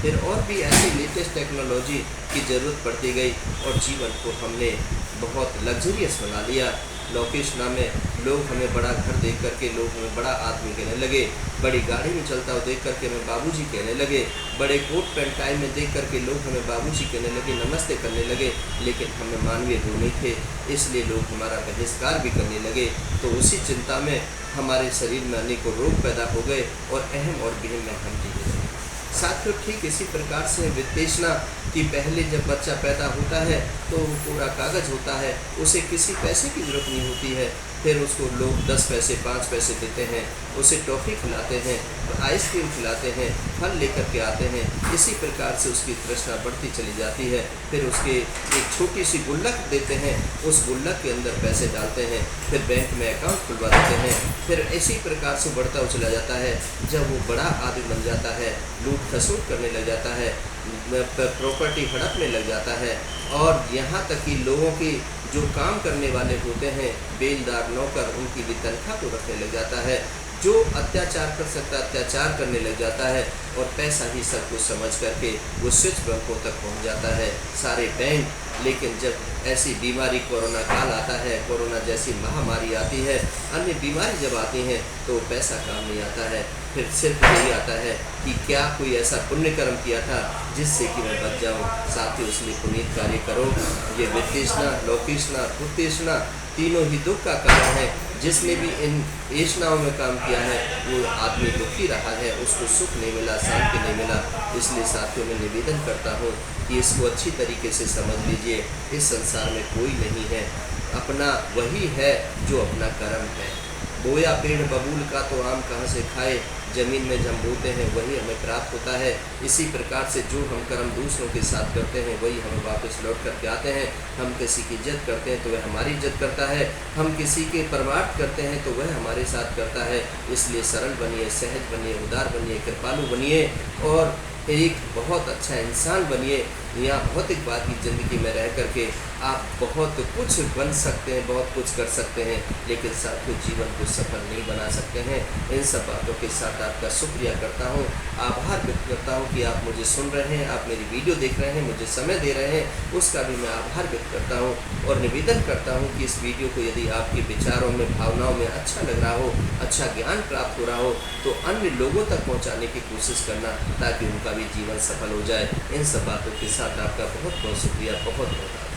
फिर और भी ऐसी लेटेस्ट टेक्नोलॉजी की ज़रूरत पड़ती गई और जीवन को हमने बहुत लग्जरियस बना लिया। लोकेशना में लोग हमें बड़ा घर देख करके लोग हमें बड़ा आदमी कहने लगे, बड़ी गाड़ी में चलता हुआ देख करके हमें बाबूजी कहने लगे, बड़े कोट पैंट टाई में देख करके लोग हमें बाबूजी कहने लगे, नमस्ते करने लगे। लेकिन हमें मानवीय गुण नहीं थे, इसलिए लोग हमारा बहिष्कार भी करने लगे। तो उसी चिंता में हमारे शरीर में अनेकों रोग पैदा हो गए और अहम और गहम में हम जीने लगे। साथियों, ठीक इसी प्रकार से वित्तेषणा कि पहले जब बच्चा पैदा होता है तो वो पूरा कागज़ होता है, उसे किसी पैसे की ज़रूरत नहीं होती है। फिर उसको लोग 10 पैसे 5 पैसे देते हैं, उसे टॉफ़ी खिलाते हैं, आइसक्रीम खिलाते हैं, फल लेकर के आते हैं। इसी प्रकार से उसकी तृष्णा बढ़ती चली जाती है। फिर उसके एक छोटी सी गुल्लक देते हैं, उस गुल्लक के अंदर पैसे डालते हैं, फिर बैंक में अकाउंट खुलवा देते हैं। फिर इसी प्रकार से बढ़ता हुआ चला जाता है। जब वो बड़ा आदमी बन जाता है, लूट खसूट करने लग जाता है, प्रॉपर्टी हड़पने लग जाता है और यहाँ तक कि लोगों की जो काम करने वाले होते हैं, बेलदार नौकर, उनकी भी तनख्वाह को रखने लग जाता है। जो अत्याचार कर सकता है अत्याचार करने लग जाता है और पैसा ही सब कुछ समझ करके वो स्विच बैंकों तक पहुंच जाता है, सारे बैंक। लेकिन जब ऐसी बीमारी कोरोना काल आता है, कोरोना जैसी महामारी आती है, अन्य बीमारी जब आती हैं तो पैसा काम नहीं आता है। फिर सिर्फ यही आता है कि क्या कोई ऐसा पुण्य कर्म किया था जिससे कि मैं बच जाऊँ। साथ ही उसने पुनीत कार्य करो। ये वित्तेषणा, लोकेशना, कुत्तेषणा तीनों ही दुख का कारण है। जिसने भी इन ऐषणाओं में काम किया है वो आदमी दुखी रहा है, उसको सुख नहीं मिला, शांति नहीं मिला। इसलिए साथियों में निवेदन करता हूँ कि इसको अच्छी तरीके से समझ लीजिए। इस संसार में कोई नहीं है, अपना वही है जो अपना कर्म है। बोया पेड़ बबूल का तो आम कहाँ से खाए, ज़मीन में जब बोते हैं वही हमें प्राप्त होता है। इसी प्रकार से जो हम कर्म दूसरों के साथ करते हैं वही हमें वापस लौट करके आते हैं। हम किसी की इज्जत करते हैं तो वह हमारी इज्जत करता है, हम किसी के परमार्थ करते हैं तो वह हमारे साथ करता है। इसलिए सरल बनिए, सहज बनिए, उदार बनिए, कृपालु बनिए और एक बहुत अच्छा इंसान बनिए। यहाँ भौतिकवाद की ज़िंदगी में रह करके आप बहुत कुछ बन सकते हैं, बहुत कुछ कर सकते हैं, लेकिन साथियों जीवन को सफल नहीं बना सकते हैं। इन सब बातों के साथ आपका शुक्रिया करता हूँ, आभार व्यक्त करता हूँ कि आप मुझे सुन रहे हैं, आप मेरी वीडियो देख रहे हैं, मुझे समय दे रहे हैं, उसका भी मैं आभार व्यक्त करता हूँ। और निवेदन करता हूँ कि इस वीडियो को यदि आपके विचारों में, भावनाओं में अच्छा लग रहा हो, अच्छा ज्ञान प्राप्त हो रहा हो तो अन्य लोगों तक पहुँचाने की कोशिश करना, ताकि उनका भी जीवन सफल हो जाए। इन सब बातों के साथ आपका बहुत बहुत शुक्रिया, बहुत बहुत